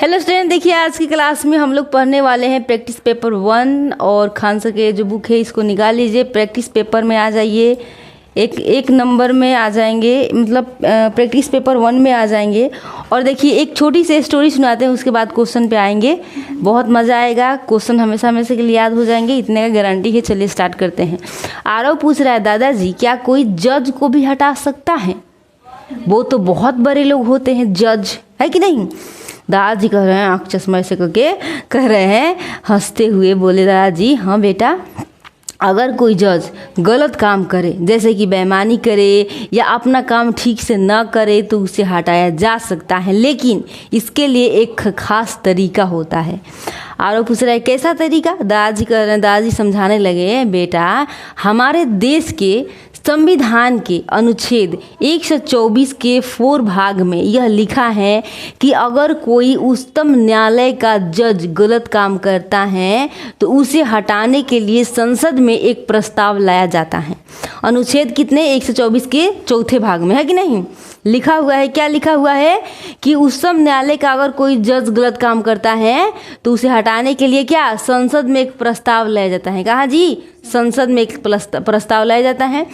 Hello student, देखिए आज की क्लास में हम लोग पढ़ने वाले हैं प्रैक्टिस पेपर 1 और खान सर के जो बुक है इसको निकाल लीजिए। प्रैक्टिस पेपर में आ जाइए, एक नंबर में आ जाएंगे, मतलब प्रैक्टिस पेपर 1 में आ जाएंगे। और देखिए एक छोटी सी स्टोरी सुनाते हैं, उसके बाद क्वेश्चन पे आएंगे। बहुत मज़ा आएगा, क्वेश्चन हमेशा हमेशा के लिए याद हो जाएंगे, इतने का गारंटी है। चलिए स्टार्ट करते हैं। आरव पूछ रहा है, दादाजी क्या कोई जज को भी हटा सकता है? वो तो बहुत बड़े लोग होते हैं जज, है कि नहीं? दादाजी कह रहे हैं, आँख चश्मा ऐसे करके कह रहे हैं, हंसते हुए बोले दादाजी, हाँ बेटा, अगर कोई जज गलत काम करे, जैसे कि बेईमानी करे या अपना काम ठीक से न करे, तो उसे हटाया जा सकता है, लेकिन इसके लिए एक खास तरीका होता है। आरव पूछ रहा है, कैसा तरीका? दादाजी कह रहे हैं, दादाजी समझाने लगे, बेटा हमारे देश के संविधान के अनुच्छेद 124 के 4 भाग में यह लिखा है कि अगर कोई उच्चतम न्यायालय का जज गलत काम करता है तो उसे हटाने के लिए संसद में एक प्रस्ताव लाया जाता है। अनुच्छेद कितने? 124 के 4 भाग में, है कि नहीं? लिखा हुआ है, क्या लिखा हुआ है कि उच्चतम न्यायालय का अगर कोई जज गलत काम करता है तो उसे हटाने के लिए क्या, संसद में एक प्रस्ताव लाया जाता है। कहाँ जी? संसद में एक प्रस्ताव लाया जाता है।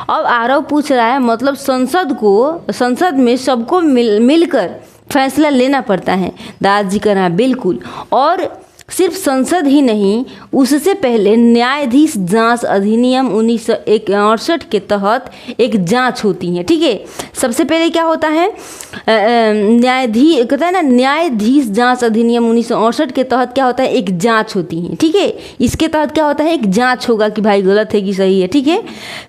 अब आरव पूछ रहा है, मतलब संसद में सबको मिलकर फैसला लेना पड़ता है। दादाजी कह रहा है, बिल्कुल, और सिर्फ संसद ही नहीं, उससे पहले न्यायाधीश जांच अधिनियम 1968 के तहत एक जांच होती है। ठीक है, सबसे पहले क्या होता है, कहता है ना, न्यायाधीश जांच अधिनियम 1968 के तहत क्या होता है, एक जांच होती है। ठीक है, इसके तहत क्या होता है, एक जांच होगा कि भाई गलत है कि सही है। ठीक है,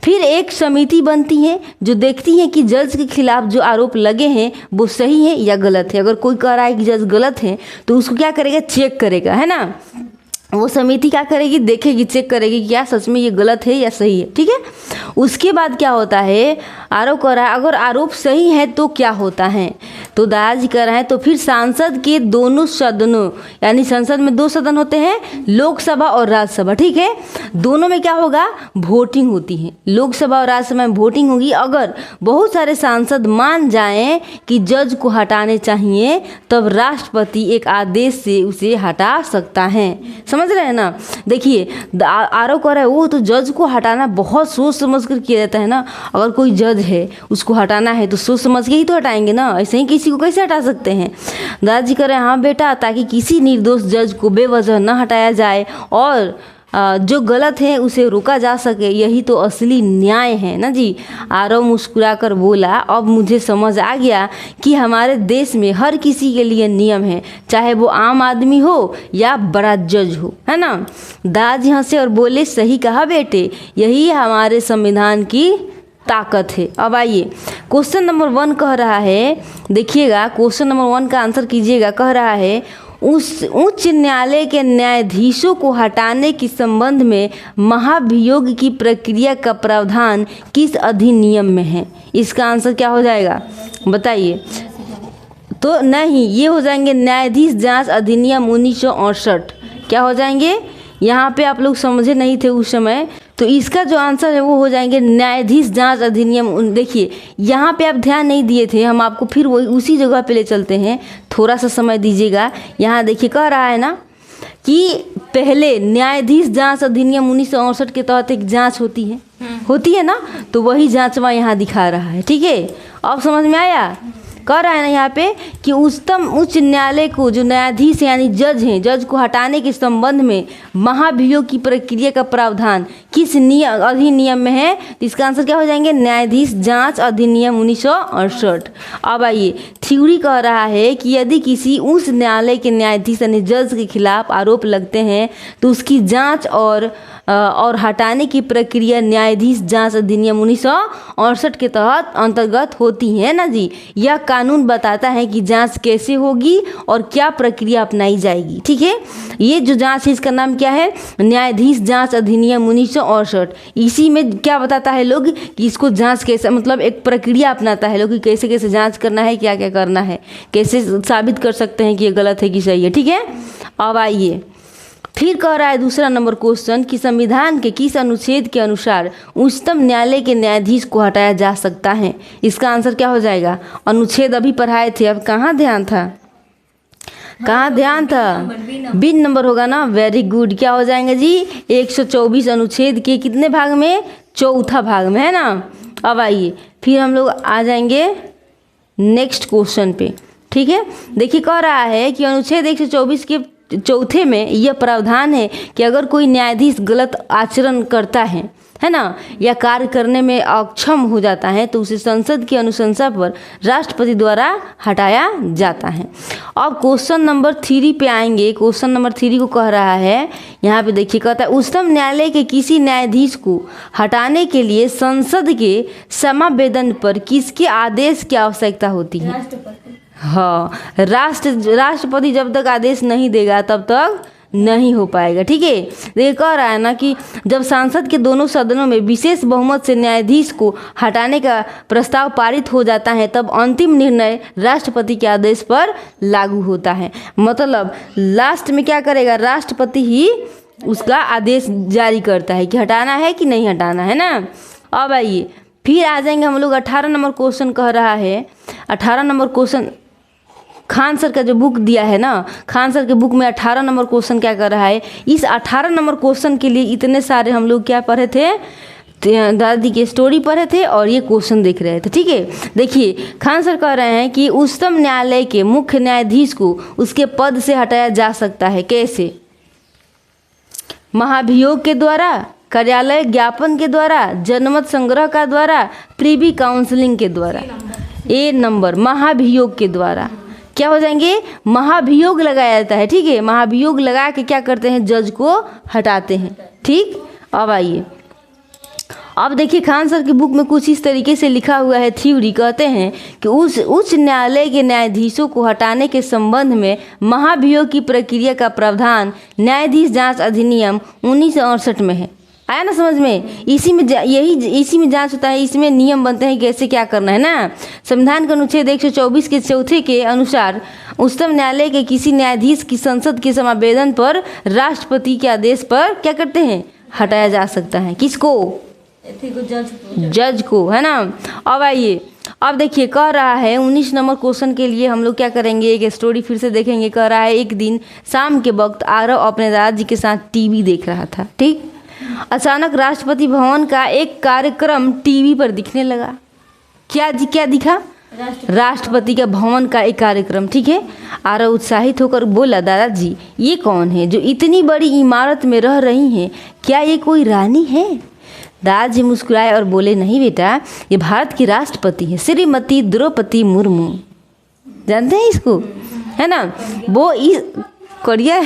फिर एक समिति बनती है जो देखती है कि जज के खिलाफ जो आरोप लगे हैं वो सही है या गलत है। अगर कोई कह रहा है कि जज गलत है तो उसको क्या करेगा, चेक करेगा, है ना। वो समिति क्या करेगी, देखेगी, चेक करेगी क्या सच में ये गलत है या सही है। ठीक है, उसके बाद क्या होता है, आरोप कर रहा है, अगर आरोप सही है तो क्या होता है, तो दादाजी कह रहे हैं, तो फिर सांसद के दोनों सदनों, यानी संसद में 2 सदन होते हैं, लोकसभा और राज्यसभा। ठीक है, दोनों में क्या होगा, वोटिंग होती है। लोकसभा और राज्यसभा में वोटिंग होगी। अगर बहुत सारे सांसद मान जाएं कि जज को हटाने चाहिए, तब राष्ट्रपति एक आदेश से उसे हटा सकता है। समझ रहे हैं ना? देखिए आरोप कर रहा है, वो तो जज को हटाना बहुत सोच समझ कर किया जाता है ना। अगर कोई जज है उसको हटाना है तो सोच समझ के ही तो हटाएंगे ना, ऐसे ही किसी को कैसे हटा सकते हैं? दादाजी कह रहे हैं, हाँ बेटा, ताकि किसी निर्दोष जज को बेवजह न हटाया जाए और जो गलत है उसे रोका जा सके, यही तो असली न्याय है ना जी। आरव मुस्कुराकर बोला, अब मुझे समझ आ गया कि हमारे देश में हर किसी के लिए नियम है, चाहे वो आम आदमी हो या बड़ा जज हो, है ना। दादाजी हंसे और बोले, सही कहा बेटे, यही हमारे संविधान की ताकत है। अब आइए, क्वेश्चन नंबर 1 कह रहा है, देखिएगा क्वेश्चन नंबर 1 का आंसर कीजिएगा। कह रहा है, उच्च न्यायालय के न्यायाधीशों को हटाने के संबंध में महाभियोग की प्रक्रिया का प्रावधान किस अधिनियम में है? इसका आंसर क्या हो जाएगा, बताइए। तो नहीं, ये हो जाएंगे न्यायाधीश जांच अधिनियम 1968। क्या हो जाएंगे? यहाँ पे आप लोग समझे नहीं थे उस समय, तो इसका जो आंसर है वो हो जाएंगे न्यायाधीश जांच अधिनियम। देखिए यहाँ पे आप ध्यान नहीं दिए थे, हम आपको फिर वही उसी जगह पे ले चलते हैं, थोड़ा सा समय दीजिएगा। यहाँ देखिए कह रहा है ना कि पहले न्यायाधीश जांच अधिनियम 1968 के तहत एक जांच होती है ना, तो वही जांचवा यहाँ दिखा रहा है। ठीक है, अब समझ में आया? कह रहा है ना यहाँ पे कि उच्च न्यायालय को जो न्यायाधीश यानी जज हैं, जज को हटाने के संबंध में महाभियोग की प्रक्रिया का प्रावधान किस अधिनियम में है? तो इसका आंसर क्या हो जाएंगे, न्यायाधीश जांच अधिनियम 1968। अब आइए, थ्योरी कह रहा है कि यदि किसी उच्च न्यायालय के न्यायाधीश यानी जज के खिलाफ आरोप लगते हैं तो उसकी जाँच और हटाने की प्रक्रिया न्यायाधीश जांच अधिनियम 1968 के तहत अंतर्गत होती है ना जी। यह कानून बताता है कि जांच कैसे होगी और क्या प्रक्रिया अपनाई जाएगी। ठीक है, ये जो जांच है इसका नाम क्या है, न्यायाधीश जांच अधिनियम 1968। इसी में क्या बताता है लोग कि इसको जांच कैसे, मतलब एक प्रक्रिया अपनाता है लोग कि कैसे कैसे जाँच करना है, क्या क्या करना है, कैसे साबित कर सकते हैं कि ये गलत है कि सही है। ठीक है, अब आइए, फिर कह रहा है दूसरा नंबर क्वेश्चन कि संविधान के किस अनुच्छेद के अनुसार उच्चतम न्यायालय के न्यायाधीश को हटाया जा सकता है? इसका आंसर क्या हो जाएगा? अनुच्छेद अभी पढ़ाए थे, अब कहाँ ध्यान था। कहाँ ध्यान था? बिन नंबर होगा ना। Very good. क्या हो जाएंगे जी? 124 अनुच्छेद के कितने भाग में? चौथा भाग में, है ना। अब आइए फिर हम लोग आ जाएंगे नेक्स्ट क्वेश्चन पे। ठीक है, देखिए कह रहा है कि अनुच्छेद 124 के चौथे में यह प्रावधान है कि अगर कोई न्यायाधीश गलत आचरण करता है ना, या कार्य करने में अक्षम हो जाता है तो उसे संसद की अनुशंसा पर राष्ट्रपति द्वारा हटाया जाता है। अब क्वेश्चन नंबर 3 पे आएंगे। क्वेश्चन नंबर 3 को कह रहा है, यहाँ पे देखिए कहता है उच्चतम न्यायालय के किसी न्यायाधीश को हटाने के लिए संसद के समावेदन पर किसके आदेश की आवश्यकता होती है? हाँ, राष्ट्रपति जब तक आदेश नहीं देगा तब तक नहीं हो पाएगा। ठीक है, देखिए कह रहा है ना कि जब सांसद के दोनों सदनों में विशेष बहुमत से न्यायाधीश को हटाने का प्रस्ताव पारित हो जाता है तब अंतिम निर्णय राष्ट्रपति के आदेश पर लागू होता है। मतलब लास्ट में क्या करेगा? राष्ट्रपति ही उसका आदेश जारी करता है कि हटाना है कि नहीं हटाना है ना। अब आइए फिर आ जाएंगे हम लोग 18 नंबर क्वेश्चन कह रहा है। 18 नंबर क्वेश्चन खान सर का जो बुक दिया है ना, खान सर के बुक में 18 नंबर क्वेश्चन क्या कर रहा है? इस 18 नंबर क्वेश्चन के लिए इतने सारे हम लोग क्या पढ़े थे? दादी की स्टोरी पढ़े थे और ये क्वेश्चन देख रहे थे। ठीक है, देखिए खान सर कह रहे हैं कि उच्चतम न्यायालय के मुख्य न्यायाधीश को उसके पद से हटाया जा सकता है। कैसे? महाभियोग के द्वारा, कार्यालय ज्ञापन के द्वारा, जनमत संग्रह का द्वारा, प्रीवी काउंसलिंग के द्वारा। ए नंबर महाभियोग के द्वारा क्या हो जाएंगे? महाभियोग लगाया जाता है। ठीक है, महाभियोग लगा के क्या करते हैं? जज को हटाते हैं। ठीक, अब आइए अब देखिए खान सर की बुक में कुछ इस तरीके से लिखा हुआ है थ्योरी। कहते हैं कि उच्च न्यायालय के न्यायाधीशों को हटाने के संबंध में महाभियोग की प्रक्रिया का प्रावधान न्यायाधीश जांच अधिनियम 1968 में है। आया ना समझ में? इसी में जांच होता है, इसमें नियम बनते हैं कैसे क्या करना है ना। संविधान के अनुच्छेद 124 के चौथे के अनुसार उच्चतम न्यायालय के किसी न्यायाधीश की संसद के समावेदन पर राष्ट्रपति के आदेश पर क्या करते हैं? हटाया जा सकता है। किसको? जज को, है ना। अब आइए अब देखिए कह रहा है 19 नंबर क्वेश्चन के लिए हम लोग क्या करेंगे? एक स्टोरी फिर से देखेंगे। कह रहा है एक दिन शाम के वक्त आरव अपने दादाजी के साथ टीवी देख रहा था। ठीक, अचानक राष्ट्रपति भवन का एक कार्यक्रम टीवी पर दिखने लगा। क्या दिखा? राष्ट्रपति का भवन का एक कार्यक्रम। ठीक है, आरव उत्साहित होकर बोला, दादाजी ये कौन है जो इतनी बड़ी इमारत में रह रही हैं? क्या ये कोई रानी है? दादाजी मुस्कुराए और बोले, नहीं बेटा, ये भारत की राष्ट्रपति है, श्रीमती द्रौपदी मुर्मू। जानते हैं इसको, है ना। वो इस कोरिया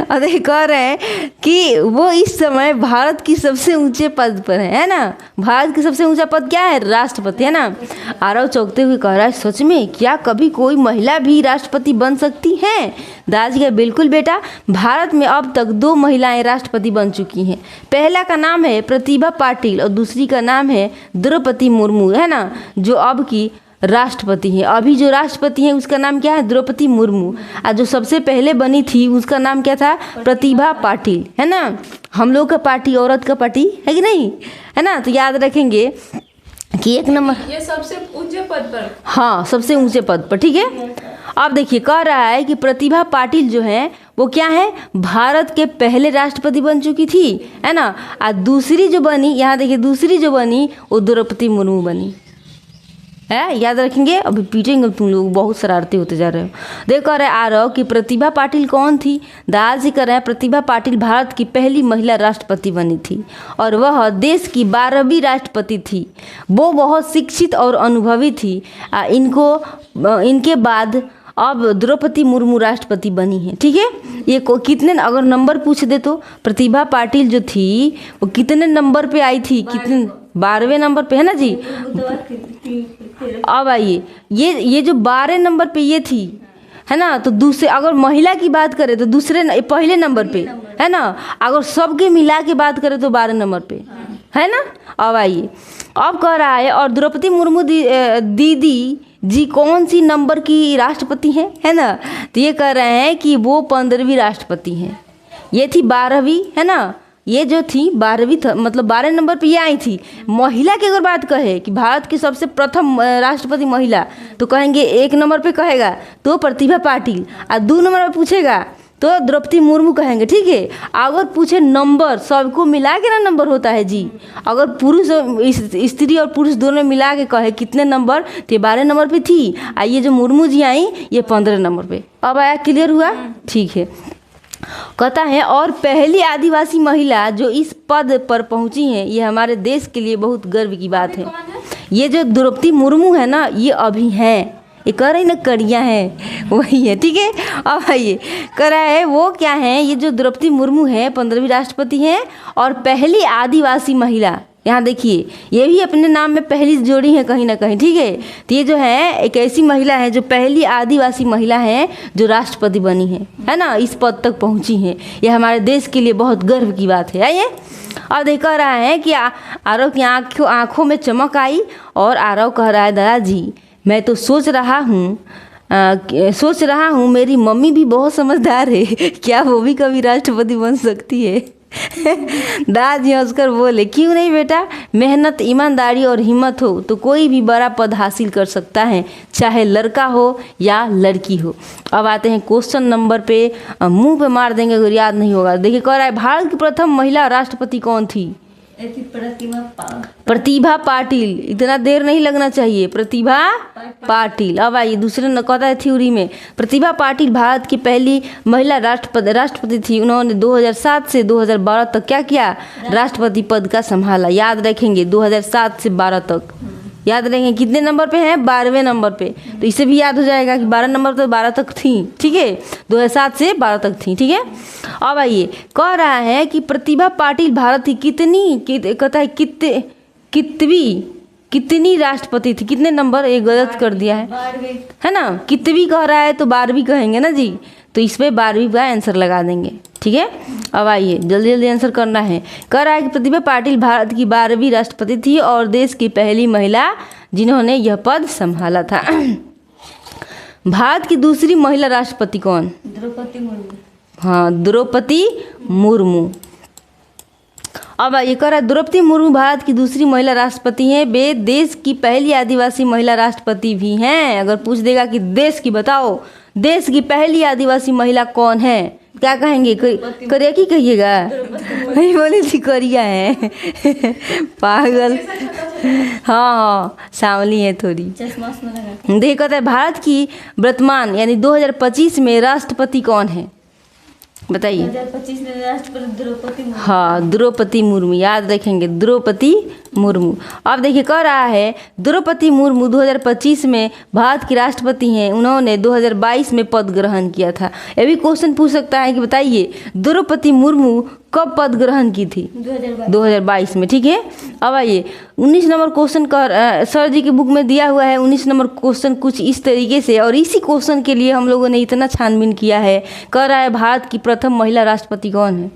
और कह रहे हैं कि वो इस समय भारत की सबसे ऊंचे पद पर है ना। भारत की सबसे ऊंचा पद क्या है? राष्ट्रपति, है ना। आरव चौंकते हुए कह रहा है, सच में? क्या कभी कोई महिला भी राष्ट्रपति बन सकती हैं? दादाजी का बिल्कुल बेटा, भारत में अब तक 2 महिलाएं राष्ट्रपति बन चुकी हैं। पहला का नाम है प्रतिभा पाटिल और दूसरी का नाम है द्रौपदी मुर्मू, है ना, जो अब की राष्ट्रपति है। अभी जो राष्ट्रपति है उसका नाम क्या है? द्रौपदी मुर्मू। और जो सबसे पहले बनी थी उसका नाम क्या था? प्रतिभा पाटिल, है ना। हम लोग का पार्टी औरत का पार्टी है कि नहीं, है ना। तो याद रखेंगे कि 1 नंबर ये सबसे ऊंचे पद पर। हाँ, सबसे ऊंचे पद पर। ठीक है, अब देखिए कह रहा है कि प्रतिभा पाटिल जो है वो क्या है? भारत के पहले राष्ट्रपति बन चुकी थी, है ना। और दूसरी जो बनी, यहाँ देखिए दूसरी जो बनी वो द्रौपदी मुर्मू बनी है। याद रखेंगे, अभी पीटेंगे तुम लोग, बहुत शरारती होते जा रहे हो। देखो रहे आरव कि प्रतिभा पाटिल कौन थी? दादाजी कर रहे हैं प्रतिभा पाटिल भारत की पहली महिला राष्ट्रपति बनी थी और वह देश की 12वीं राष्ट्रपति थी। वो बहुत शिक्षित और अनुभवी थी। इनके बाद अब द्रौपदी मुर्मू राष्ट्रपति बनी है। ठीक है, ये कितने अगर नंबर पूछ दे तो प्रतिभा पाटिल जो थी वो कितने नंबर पे आई थी? कितने? 12वें नंबर पे, है ना जी। अब आइए ये जो 12 नंबर पे ये थी, है ना। तो दूसरे अगर महिला की बात करें तो पहले नंबर पे, है ना। अगर सबके मिला के बात करें तो 12 नंबर पे, है ना। अब आइए अब कह रहा है और द्रौपदी मुर्मू दीदी जी कौन सी नंबर की राष्ट्रपति हैं, है ना। तो ये कह रहे हैं कि वो 15वीं राष्ट्रपति हैं। ये थी 12वीं, है ना। ये जो थी 12वीं मतलब 12 नंबर पे ये आई थी। महिला की अगर बात कहे कि भारत की सबसे प्रथम राष्ट्रपति महिला, तो कहेंगे 1 नंबर पे कहेगा तो प्रतिभा पाटिल, और 2 नंबर पे पूछेगा तो द्रौपदी मुर्मू कहेंगे। ठीक है, अगर पूछे नंबर, सबको मिला के ना नंबर होता है जी। अगर पुरुष स्त्री और पुरुष दोनों मिला के कहे कितने नंबर, तो ये 12 नंबर पे थी, और ये जो मुर्मू जी आई ये 15 नंबर पे। अब आया, क्लियर हुआ? ठीक है। कहता है और पहली आदिवासी महिला जो इस पद पर पहुंची हैं, ये हमारे देश के लिए बहुत गर्व की बात है। ये जो द्रौपदी मुर्मू है ना, ये अभी हैं, ये कह रही ना करिया है, वही है। ठीक है, अब आइए कह रहा है वो क्या है, ये जो द्रौपदी मुर्मू है 15वीं राष्ट्रपति हैं और पहली आदिवासी महिला। यहाँ देखिए, ये भी अपने नाम में पहली जोड़ी है कहीं ना कहीं। ठीक है, तो ये जो है एक ऐसी महिला है जो पहली आदिवासी महिला है जो राष्ट्रपति बनी है ना, इस पद तक पहुँची है। ये हमारे देश के लिए बहुत गर्व की बात है। आइए, और देख रहा है कि आरव की आँखों में चमक आई, और आरव कह रहा है दादाजी मैं तो सोच रहा हूँ मेरी मम्मी भी बहुत समझदार है, क्या वो भी कभी राष्ट्रपति बन सकती है? दादाजी हंसकर बोले क्यों नहीं बेटा, मेहनत, ईमानदारी और हिम्मत हो तो कोई भी बड़ा पद हासिल कर सकता है, चाहे लड़का हो या लड़की हो। अब आते हैं क्वेश्चन नंबर पे, मुंह पे मार देंगे अगर याद नहीं होगा। देखिए कह रहा है भारत की प्रथम महिला राष्ट्रपति कौन थी? प्रतिभा पाटिल। इतना देर नहीं लगना चाहिए, प्रतिभा पाटिल। अब आइए दूसरे न कहता है थ्योरी में, प्रतिभा पाटिल भारत की पहली महिला राष्ट्रपति थी। उन्होंने 2007 से 2012 तक क्या किया? राष्ट्रपति पद का संभाला। याद रखेंगे 2007 से 12 तक, याद रखेंगे कितने नंबर पे हैं? 12वें नंबर पे। तो इसे भी याद हो जाएगा कि 12 नंबर तो 12 तक थी। ठीक है, 2007 से 12 तक थी। ठीक है, अब आइए कह रहा है कि प्रतिभा पाटिल भारत की कहता है कितनी राष्ट्रपति थी? कितने नंबर? ये गलत कर दिया है ना, कितवी कह रहा है तो 12वीं कहेंगे ना जी, तो इस पर 12वीं का आंसर लगा देंगे। ठीक है, अब आइए जल्दी जल्दी आंसर करना है। कह रहा है कि प्रतिभा पाटिल भारत की 12वीं राष्ट्रपति थी और देश की पहली महिला जिन्होंने यह पद संभाला था। भारत की दूसरी महिला राष्ट्रपति कौन? द्रौपदी मुर्मू। हाँ, द्रौपदी मुर्मू। अब ये कह रहा है द्रौपदी मुर्मू भारत की दूसरी महिला राष्ट्रपति हैं, वे देश की पहली आदिवासी महिला राष्ट्रपति भी हैं। अगर पूछ देगा कि देश की बताओ, देश की पहली आदिवासी महिला कौन है, क्या कहेंगे? करिया की कहिएगा? नहीं बोली थी करिया है। पागल। हाँ, सांवली है थोड़ी। देखिए कहता है भारत की वर्तमान यानी 2025 में राष्ट्रपति कौन है? बताइए। 2025 में राष्ट्रपति द्रौपदी मुर्मू। हाँ, द्रौपदी मुर्मू, याद रखेंगे द्रौपदी मुर्मू। अब देखिए कह रहा है द्रौपदी मुर्मू 2025 में भारत की राष्ट्रपति हैं। उन्होंने 2022 में पद ग्रहण किया था। ये भी क्वेश्चन पूछ सकता है कि बताइए द्रौपदी मुर्मू कब पद ग्रहण की थी? 2022 में। ठीक है, अब आइए 19 नंबर क्वेश्चन सर जी की बुक में दिया हुआ है। 19 नंबर क्वेश्चन कुछ इस तरीके से, और इसी क्वेश्चन के लिए हम लोगों ने इतना छानबीन किया है। कह रहा है भारत की प्रथम महिला राष्ट्रपति कौन है?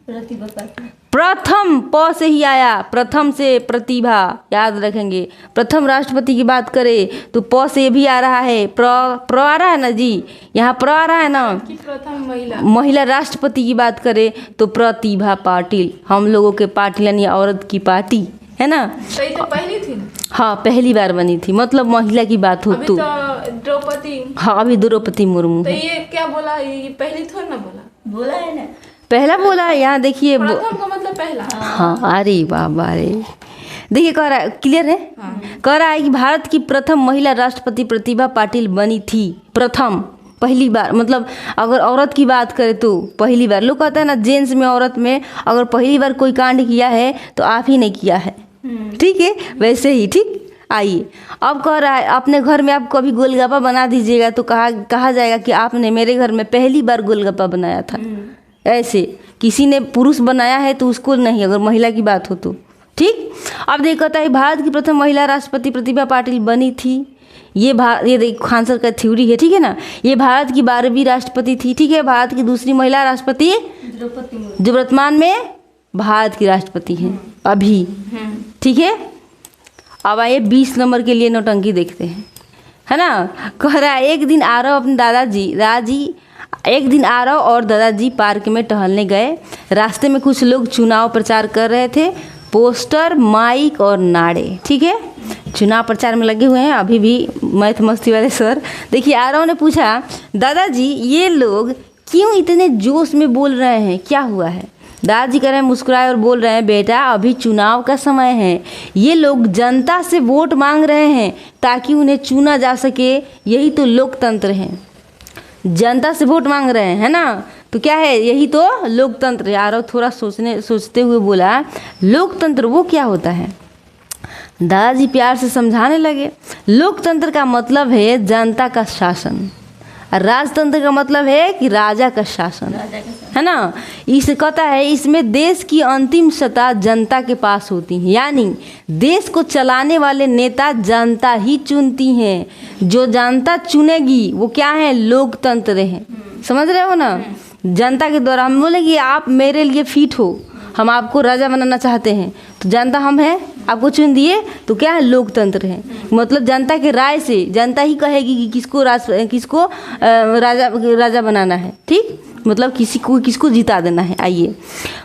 प्रतिभा पाटिल। प्रथम प से ही आया, प्रथम से प्रतिभा, याद रखेंगे। प्रथम राष्ट्रपति की बात करें तो प से भी आ रहा है, प्र आ रहा है ना जी, यहाँ प्र आ रहा है ना। प्रथम महिला राष्ट्रपति की बात करें तो प्रतिभा पाटिल। हम लोगों के पाटिल यानी औरत की पार्टी है ना। तो पहली थी ना? हाँ, पहली बार बनी थी, मतलब महिला की बात हो अभी तो द्रौपदी। हाँ, अभी द्रौपदी मुर्मू। तो ये क्या बोला? ये पहली थोड़ी ना बोला है ना, पहला बोला है। यहाँ देखिए प्रथम का मतलब पहला। हाँ, अरे बाबा रे, देखिए कह रहा है, क्लियर है। कह रहा है कि भारत की प्रथम महिला राष्ट्रपति प्रतिभा पाटिल बनी थी। प्रथम, पहली बार, मतलब अगर औरत की बात करें तो पहली बार। लोग कहता है ना जेंट्स में औरत में अगर पहली बार कोई कांड किया है तो आप ही ने किया है। ठीक है, वैसे ही। ठीक, आइए अब कह रहा है अपने घर में आप कभी गोलगप्पा बना दीजिएगा तो कहा जाएगा कि आपने मेरे घर में पहली बार गोलगप्पा बनाया था। ऐसे किसी ने पुरुष बनाया है तो उसको नहीं, अगर महिला की बात हो तो। ठीक, अब देख कहता है भारत की प्रथम महिला राष्ट्रपति प्रतिभा पाटिल बनी थी। ये देख खान सर का थ्योरी है। ठीक है ना, ये भारत की 12वीं राष्ट्रपति थी। ठीक है, भारत की दूसरी महिला राष्ट्रपति जो वर्तमान में भारत की राष्ट्रपति हैं अभी। ठीक है, अब आइए 20 नंबर के लिए नौटंकी देखते हैं, है ना। कह रहा है एक दिन आरव अपने दादाजी एक दिन आरव और दादाजी पार्क में टहलने गए। रास्ते में कुछ लोग चुनाव प्रचार कर रहे थे, पोस्टर, माइक और नारे। ठीक है, चुनाव प्रचार में लगे हुए हैं अभी भी मैथ मस्ती वाले सर। देखिए आरव ने पूछा, दादाजी ये लोग क्यों इतने जोश में बोल रहे हैं, क्या हुआ है? दादाजी कह रहे हैं, मुस्कुराए और बोल रहे हैं, बेटा अभी चुनाव का समय है, ये लोग जनता से वोट मांग रहे हैं ताकि उन्हें चुना जा सके, यही तो लोकतंत्र है। जनता से वोट मांग रहे हैं, है ना, तो क्या है, यही तो लोकतंत्र है। आरव थोड़ा सोचते हुए बोला, लोकतंत्र वो क्या होता है? दादाजी प्यार से समझाने लगे, लोकतंत्र का मतलब है जनता का शासन, और राजतंत्र का मतलब है कि राजा का शासन, है ना। इसे कहता है इसमें देश की अंतिम सत्ता जनता के पास होती है, यानी देश को चलाने वाले नेता जनता ही चुनती हैं। जो जनता चुनेगी वो क्या है, लोकतंत्र है। समझ रहे हो ना, जनता के द्वारा। हम बोले कि आप मेरे लिए फिट हो, हम आपको राजा बनाना चाहते हैं, तो जनता हम हैं, आपको चुन दिए, तो क्या है, लोकतंत्र है। मतलब जनता के राय से जनता ही कहेगी कि किसको राजा बनाना है। ठीक, मतलब किसको जिता देना है। आइए,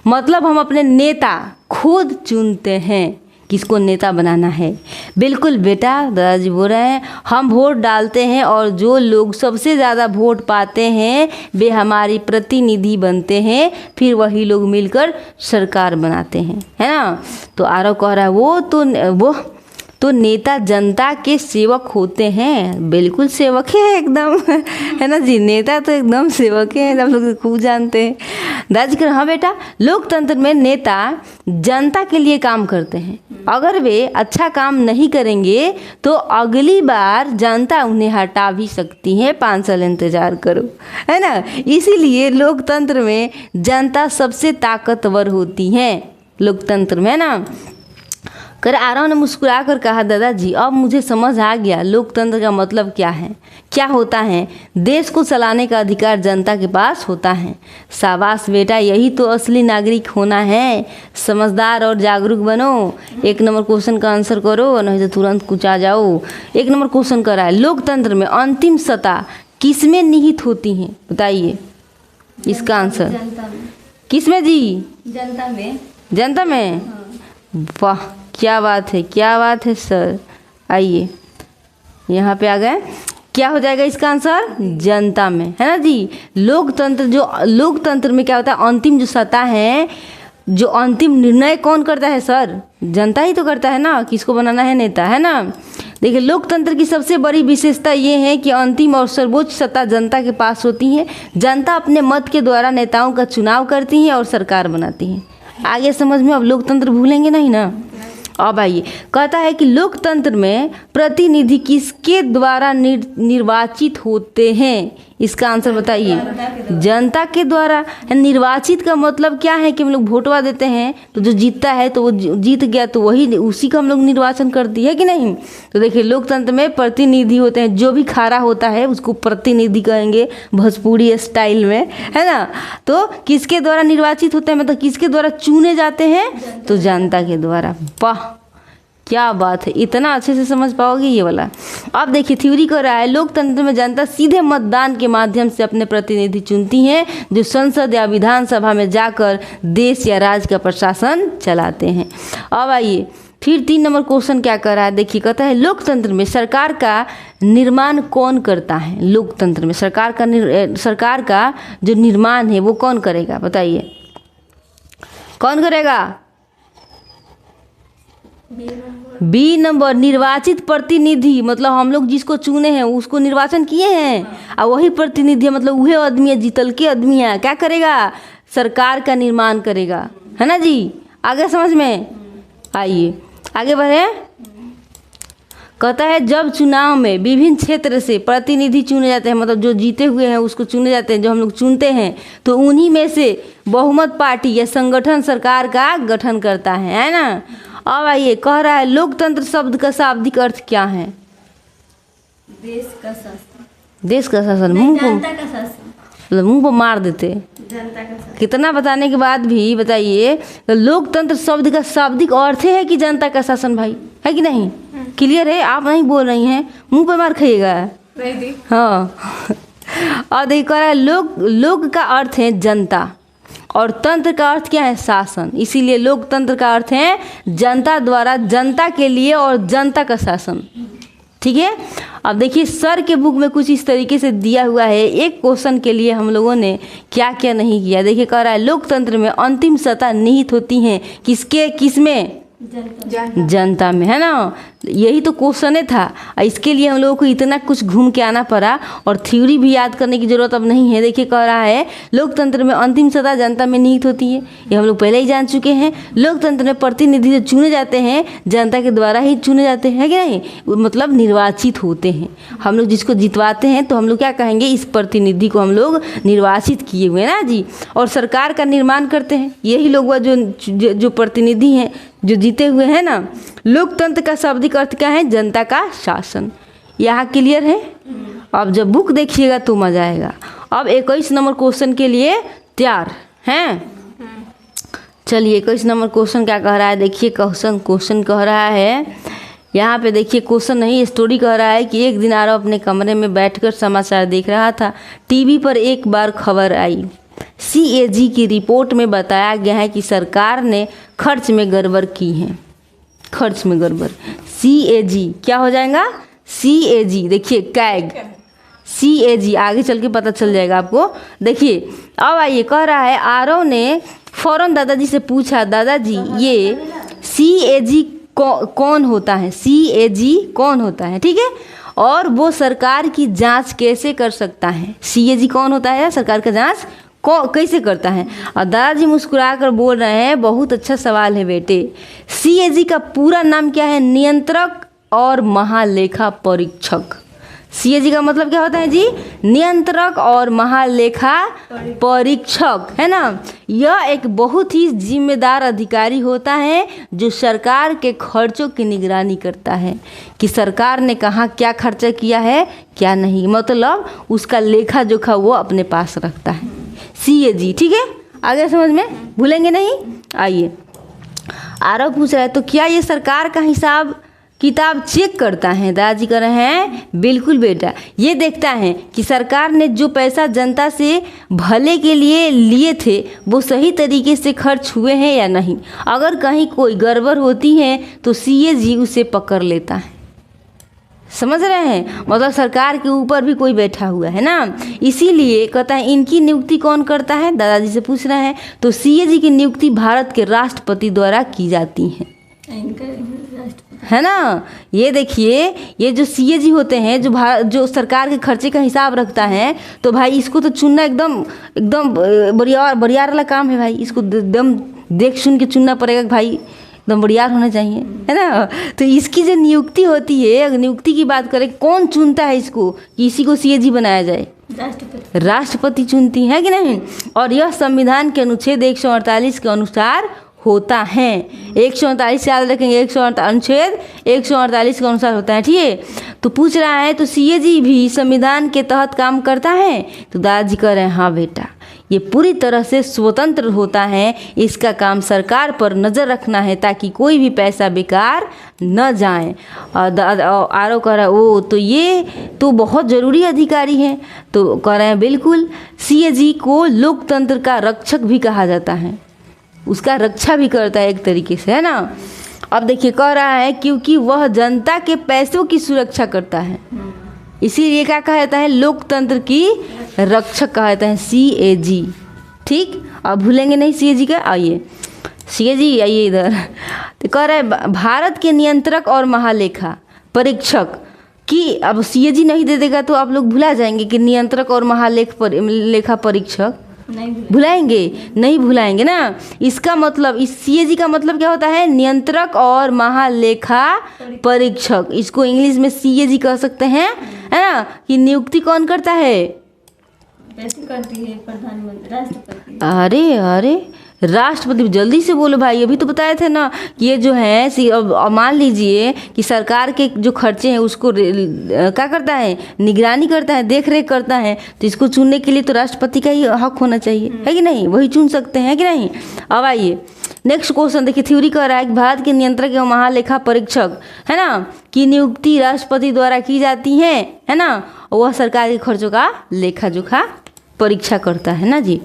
मतलब हम अपने नेता खुद चुनते हैं, किसको नेता बनाना है। बिल्कुल बेटा, दादाजी बोल रहे हैं, हम वोट डालते हैं और जो लोग सबसे ज़्यादा वोट पाते हैं वे हमारी प्रतिनिधि बनते हैं, फिर वही लोग मिलकर सरकार बनाते हैं, है ना। तो आरव कह रहा है वो तो नेता जनता के सेवक होते हैं। बिल्कुल सेवक है एकदम, है ना जी, नेता तो एकदम सेवक है, आप लोग खूब जानते हैं। दादाजी कह रहे, हाँ बेटा, लोकतंत्र में नेता जनता के लिए काम करते हैं, अगर वे अच्छा काम नहीं करेंगे तो अगली बार जनता उन्हें हटा भी सकती है, 5 साल इंतजार करो, है ना। इसीलिए लोकतंत्र में जनता सबसे ताकतवर होती है, लोकतंत्र में, है ना। कर आरव ने मुस्कुरा कर कहा, दादाजी अब मुझे समझ आ गया, लोकतंत्र का मतलब क्या है, क्या होता है। देश को चलाने का अधिकार जनता के पास होता है। शाबाश बेटा, यही तो असली नागरिक होना है। समझदार और जागरूक बनो। 1 नंबर क्वेश्चन का आंसर करो, नहीं तो तुरंत कुछ आ जाओ। 1 नंबर क्वेश्चन करा है, लोकतंत्र में अंतिम सत्ता किसमें निहित होती है, बताइए इसका आंसर। किसमें जी? जनता में। जनता में, वाह क्या बात है, क्या बात है सर। आइए यहाँ पे आ गए, क्या हो जाएगा इसका आंसर, जनता में, है ना जी। लोकतंत्र में क्या होता है, अंतिम जो सत्ता है, जो अंतिम निर्णय कौन करता है सर, जनता ही तो करता है ना, किसको बनाना है नेता, है ना। देखिए लोकतंत्र की सबसे बड़ी विशेषता ये है कि अंतिम और सर्वोच्च सत्ता जनता के पास होती है। जनता अपने मत के द्वारा नेताओं का चुनाव करती है और सरकार बनाती है। आगे समझ में, अब लोकतंत्र भूलेंगे नहीं ना। अब आइए, कहता है कि लोकतंत्र में प्रतिनिधि किसके द्वारा निर्वाचित होते हैं, इसका आंसर बताइए। जनता के द्वारा। निर्वाचित का मतलब क्या है कि हम लोग वोटवा देते हैं, तो जो जीतता है तो वो जीत गया, तो वही उसी का हम लोग निर्वाचन करती है कि नहीं। तो देखिए लोकतंत्र में प्रतिनिधि होते हैं, जो भी खड़ा होता है उसको प्रतिनिधि कहेंगे भोजपुरी स्टाइल में, है ना। तो किसके द्वारा निर्वाचित होते हैं, मतलब किसके द्वारा चुने जाते हैं, तो जनता के द्वारा। वाह क्या बात है, इतना अच्छे से समझ पाओगे ये वाला। अब देखिए थ्योरी कर रहा है, लोकतंत्र में जनता सीधे मतदान के माध्यम से अपने प्रतिनिधि चुनती हैं, जो संसद या विधानसभा में जाकर देश या राज्य का प्रशासन चलाते हैं। अब आइए फिर 3 नंबर क्वेश्चन क्या कर रहा है, देखिए कहता है लोकतंत्र में सरकार का निर्माण कौन करता है। लोकतंत्र में सरकार का जो निर्माण है वो कौन करेगा, बताइए कौन करेगा। बी नंबर, निर्वाचित प्रतिनिधि, मतलब हम लोग जिसको चुने हैं उसको निर्वाचन किए हैं, और वही प्रतिनिधि मतलब वही आदमी है, जीतल के आदमी है, क्या करेगा, सरकार का निर्माण करेगा, है ना जी। आगे समझ में, आइए आगे बढ़े। कहता है जब चुनाव में विभिन्न क्षेत्र से प्रतिनिधि चुने जाते हैं, मतलब जो जीते हुए हैं उसको चुने जाते हैं, जो हम लोग चुनते हैं, तो उन्हीं में से बहुमत पार्टी या संगठन सरकार का गठन करता है ना। अब आइए कह रहा है लोकतंत्र शब्द का शाब्दिक अर्थ क्या है। देश का शासन। देश का शासन, मुंह को, मतलब मुंह को मार देते। जनता का शासन। कितना बताने के बाद भी बताइए, तो लोकतंत्र शब्द का शाब्दिक अर्थ है कि जनता का शासन, भाई है कि नहीं। क्लियर है, आप नहीं बोल रही हैं, मुंह पे मार खाइएगा। नहीं दी। हाँ और देखिए कह रहा है लोक का अर्थ है जनता और तंत्र का अर्थ क्या है, शासन। इसीलिए लोकतंत्र का अर्थ है जनता द्वारा जनता के लिए और जनता का शासन। ठीक है। अब देखिए सर के बुक में कुछ इस तरीके से दिया हुआ है। एक क्वेश्चन के लिए हम लोगों ने क्या क्या नहीं किया। देखिए कह रहा है लोकतंत्र में अंतिम सत्ता निहित होती है किसमें, जनता में, है ना। यही तो क्वेश्चन था। इसके लिए हम लोगों को इतना कुछ घूम के आना पड़ा और थ्योरी भी याद करने की ज़रूरत अब नहीं है। देखिए कह रहा है लोकतंत्र में अंतिम सत्ता जनता में निहित होती है। ये हम लोग पहले ही जान चुके हैं। लोकतंत्र में प्रतिनिधि जो चुने जाते हैं जनता के द्वारा ही चुने जाते हैं कि नहीं, मतलब निर्वाचित होते हैं। हम लोग जिसको जितवाते हैं तो हम लोग क्या कहेंगे, इस प्रतिनिधि को हम लोग निर्वाचित किए हुए ना जी। और सरकार का निर्माण करते हैं यही लोग जो प्रतिनिधि हैं जो जीते हुए हैं ना। लोकतंत्र का शाब्दिक अर्थ क्या है, जनता का शासन। यहाँ क्लियर है। अब जब बुक देखिएगा तो मजा आएगा। अब 21 नंबर क्वेश्चन के लिए तैयार हैं। चलिए 21 नंबर क्वेश्चन क्या कह रहा है, देखिए क्वेश्चन कह रहा है, यहाँ पे देखिए क्वेश्चन नहीं स्टोरी कह रहा है कि एक दिन आरव अपने कमरे में बैठकर समाचार देख रहा था। टीवी पर एक बार खबर आई। CAG की रिपोर्ट में बताया गया है कि सरकार ने खर्च में गड़बड़ की है। खर्च में गड़बड़, CAG क्या हो जाएगा, CAG। देखिए कैग, CAG आगे चल के पता चल जाएगा आपको। देखिए अब आइए कह रहा है आरव ने फौरन दादाजी से पूछा, दादाजी ये CAG कौन होता है, CAG कौन होता है, ठीक है, और वो सरकार की जांच कैसे कर सकता है। CAG कौन होता है, सरकार का जांच कैसे करता है। और दादाजी मुस्कुरा कर बोल रहे हैं, बहुत अच्छा सवाल है बेटे। CAG का पूरा नाम क्या है, नियंत्रक और महालेखा परीक्षक। CAG का मतलब क्या होता है जी, नियंत्रक और महालेखा परीक्षक, है ना। यह एक बहुत ही जिम्मेदार अधिकारी होता है जो सरकार के खर्चों की निगरानी करता है कि सरकार ने कहाँ क्या खर्चा किया है क्या नहीं, मतलब उसका लेखा जोखा वो अपने पास रखता है CAG। ठीक है, आगे समझ में, भूलेंगे नहीं। आइए आरव पूछ रहा है तो क्या ये सरकार का हिसाब किताब चेक करता है। दादाजी कह रहे हैं बिल्कुल बेटा, ये देखता है कि सरकार ने जो पैसा जनता से भले के लिए लिए थे वो सही तरीके से खर्च हुए हैं या नहीं। अगर कहीं कोई गड़बड़ होती है तो CAG उसे पकड़ लेता है। समझ रहे हैं, मतलब सरकार के ऊपर भी कोई बैठा हुआ है ना। इसीलिए कहता है इनकी नियुक्ति कौन करता है, दादाजी से पूछ रहे हैं। तो CAG की नियुक्ति भारत के राष्ट्रपति द्वारा की जाती है, है ना। ये देखिए ये जो CAG होते हैं जो सरकार के खर्चे का हिसाब रखता है, तो भाई इसको तो चुनना एकदम बढ़िया वाला काम है भाई। इसको एकदम देख सुन के चुनना पड़ेगा भाई, एकदम बढ़िया होना चाहिए, है ना। तो इसकी जो नियुक्ति होती है, अगर नियुक्ति की बात करें कौन चुनता है इसको कि इसी को CAG बनाया जाए, राष्ट्रपति चुनती है कि नहीं। और यह संविधान के अनुच्छेद 148 के अनुसार होता है। 148 याद रखेंगे, अनुच्छेद 148 के अनुसार होता है, ठीक है। तो पूछ रहा है तो CAG भी संविधान के तहत काम करता है। तो दादाजी कह रहे हैं हाँ बेटा, ये पूरी तरह से स्वतंत्र होता है। इसका काम सरकार पर नज़र रखना है ताकि कोई भी पैसा बेकार न जाए। और आरव कह रहा है ओ तो ये तो बहुत ज़रूरी अधिकारी है। तो कह रहे हैं बिल्कुल, CAG को लोकतंत्र का रक्षक भी कहा जाता है, उसका रक्षा भी करता है एक तरीके से, है ना। अब देखिए कह रहा है क्योंकि वह जनता के पैसों की सुरक्षा करता है, इसीलिए क्या कहा जाता है, लोकतंत्र की रक्षक कहा जाता है CAG। ठीक, अब भूलेंगे नहीं CAG का। आइए CAG आइए इधर। तो कह रहा है भारत के नियंत्रक और महालेखा परीक्षक की, अब CAG नहीं दे देगा तो आप लोग भुला जाएंगे कि नियंत्रक और महालेखा परीक्षक नहीं भुलाएंगे ना। इसका मतलब इस CAG का मतलब क्या होता है, नियंत्रक और महालेखा परीक्षक। इसको इंग्लिश में CAG कह सकते हैं, है ना। कि नियुक्ति कौन करता है, कैसे करती है प्रधानमंत्री, राष्ट्रपति। अरे राष्ट्रपति, जल्दी से बोलो भाई, अभी तो बताए थे ना कि ये जो है अब मान लीजिए कि सरकार के जो खर्चे हैं उसको क्या करता है, निगरानी करता है, देख रेख करता है। तो इसको चुनने के लिए तो राष्ट्रपति का ही हक होना चाहिए, है कि नहीं, वही चुन सकते हैं कि नहीं। अब आइए नेक्स्ट क्वेश्चन देखिए, थ्योरी कह रहा है कि भारत के नियंत्रक एवं महालेखा परीक्षक है ना की नियुक्ति राष्ट्रपति द्वारा की जाती है ना, वह सरकार के खर्चों का लेखा जोखा परीक्षा करता है ना जी।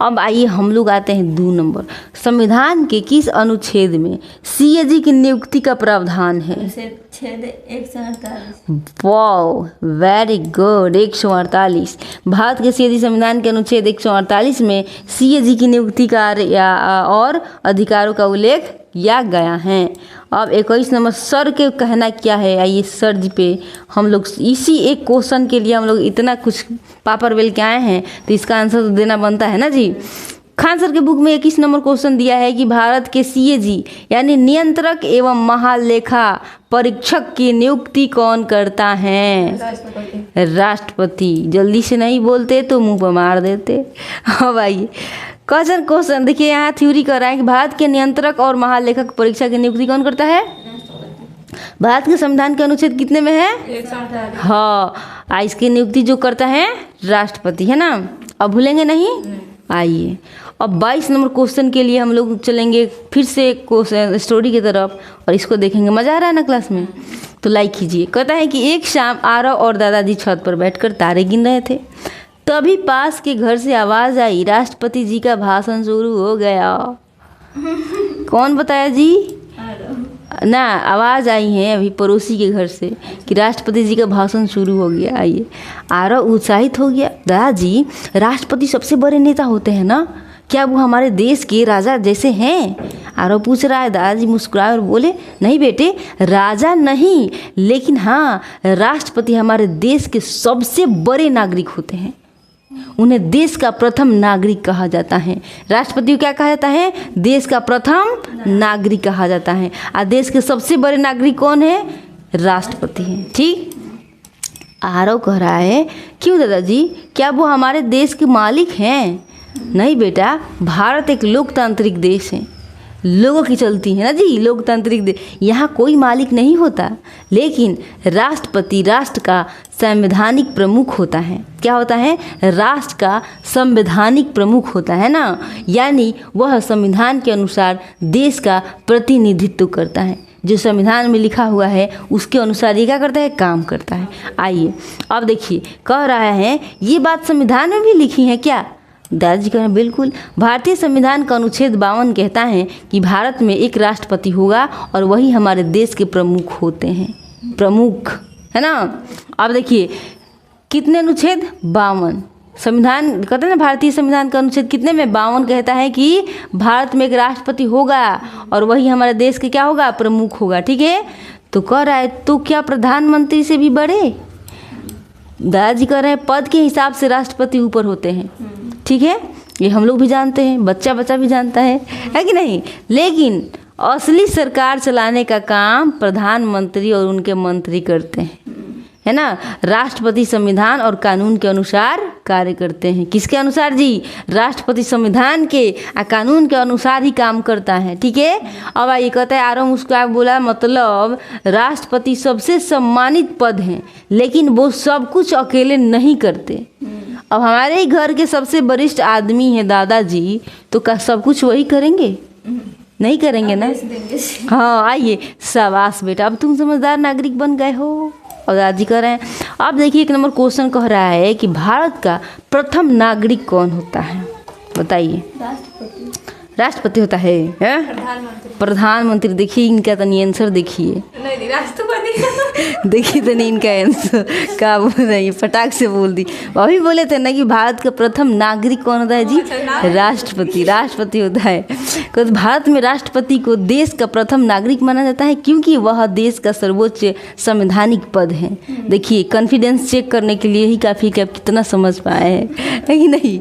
अब आइए हम लोग आते हैं 2 नंबर, संविधान के किस अनुच्छेद में सीएजी की नियुक्ति का प्रावधान है? छेद 148। Wow very good, 148। भारत के सीएजी संविधान के अनुच्छेद 148 में सीएजी की नियुक्ति कार्य और अधिकारों का उल्लेख किया गया है। अब 21 नंबर, सर के कहना क्या है? आइए सर जी पे हम लोग इसी एक क्वेश्चन के लिए हम लोग इतना कुछ पापड़ बेल के आए हैं, तो इसका आंसर तो देना बनता है ना जी। खान सर के बुक में 21 नंबर क्वेश्चन दिया है कि भारत के सीएजी यानी नियंत्रक एवं महालेखा परीक्षक की नियुक्ति कौन करता है? राष्ट्रपति। जल्दी से नहीं बोलते तो मुंह पर मार देते। अब आइए क्वेश्चन देखिए, यहाँ थ्योरी कर रहा है कि भारत के नियंत्रक और महालेखक परीक्षा की नियुक्ति कौन करता है? भारत के संविधान के अनुच्छेद कितने में है? 148। हाँ, इसकी नियुक्ति जो करता है राष्ट्रपति है ना। अब भूलेंगे नहीं? आइए अब 22 नंबर क्वेश्चन के लिए हम लोग चलेंगे फिर से क्वेश्चन स्टोरी की तरफ और इसको देखेंगे। मज़ा आ रहा है ना क्लास में? तो लाइक कीजिए। कहता है कि एक शाम आरव और दादाजी छत पर बैठकर तारे गिन रहे थे, तभी पास के घर से आवाज़ आई, राष्ट्रपति जी का भाषण शुरू हो गया। कौन बताया जी? ना, आवाज़ आई है अभी पड़ोसी के घर से कि राष्ट्रपति जी का भाषण शुरू हो गया। आइए, आरव उत्साहित हो गया, दादाजी राष्ट्रपति सबसे बड़े नेता होते हैं ना, क्या वो हमारे देश के राजा जैसे हैं? आरव पूछ रहा है। दादाजी मुस्कुराए और बोले, नहीं बेटे, राजा नहीं, लेकिन हाँ राष्ट्रपति हमारे देश के सबसे बड़े नागरिक होते हैं। उन्हें देश का प्रथम नागरिक कहा जाता है। राष्ट्रपति को क्या कहा जाता है? देश का प्रथम नागरिक कहा जाता है। और देश के सबसे बड़े नागरिक कौन है? राष्ट्रपति हैं। ठीक। आरव कह रहा है, क्यों दादाजी, क्या वो हमारे देश के मालिक हैं? नहीं बेटा, भारत एक लोकतांत्रिक देश है, लोगों की चलती है ना जी, लोकतांत्रिक देश। यहाँ कोई मालिक नहीं होता, लेकिन राष्ट्रपति राष्ट्र का संवैधानिक प्रमुख होता है। क्या होता है? राष्ट्र का संवैधानिक प्रमुख होता है ना, यानी वह संविधान के अनुसार देश का प्रतिनिधित्व करता है। जो संविधान में लिखा हुआ है उसके अनुसार ये क्या करता है? काम करता है। आइए अब देखिए, कह रहा है ये बात संविधान में भी लिखी है क्या? दादाजी कह रहे हैं बिल्कुल। भारतीय संविधान का अनुच्छेद 52 कहता है कि भारत में एक राष्ट्रपति होगा और वही हमारे देश के प्रमुख होते हैं। प्रमुख है ना। अब देखिए कितने अनुच्छेद? 52। संविधान कहते हैं ना, भारतीय संविधान का अनुच्छेद कितने में? 52 कहता है कि भारत में एक राष्ट्रपति होगा और वही हमारे देश के क्या होगा? प्रमुख होगा। ठीक है। तो कह रहा है तो क्या प्रधानमंत्री से भी बड़े? दादाजी कह रहे हैं पद के हिसाब से राष्ट्रपति ऊपर होते हैं। ठीक है, ये हम लोग भी जानते हैं, बच्चा भी जानता है कि नहीं? लेकिन असली सरकार चलाने का काम प्रधानमंत्री और उनके मंत्री करते हैं, है ना। राष्ट्रपति संविधान और कानून के अनुसार कार्य करते हैं। किसके अनुसार जी? राष्ट्रपति संविधान के और कानून के अनुसार ही काम करता है। ठीक है। अब आइए, कहता है आरव मुस्कुरा बोला, मतलब राष्ट्रपति सबसे सम्मानित पद हैं, लेकिन वो सब कुछ अकेले नहीं करते। अब हमारे ही घर के सबसे वरिष्ठ आदमी हैं दादाजी, तो क्या सब कुछ वही करेंगे? नहीं करेंगे ना। हाँ आइए, शाबाश बेटा, अब तुम समझदार नागरिक बन गए हो। और दादाजी कह रहे हैं। अब देखिए 1 नंबर क्वेश्चन कह रहा है कि भारत का प्रथम नागरिक कौन होता है? बताइए। राष्ट्रपति होता है? प्रधानमंत्री। देखिए इनका तो आंसर देखिए। नहीं, राष्ट्रपति। देखिए तो नहीं इनका आंसर क्या बोल रही है, फटाक से बोल दी। अभी बोले थे ना कि भारत का प्रथम नागरिक कौन होता है जी? राष्ट्रपति। राष्ट्रपति होता है। तो भारत में राष्ट्रपति को देश का प्रथम नागरिक माना जाता है क्योंकि वह देश का सर्वोच्च संवैधानिक पद है। देखिए कॉन्फिडेंस चेक करने के लिए ही काफ़ी कि आप कितना समझ पाए हैं कि नहीं।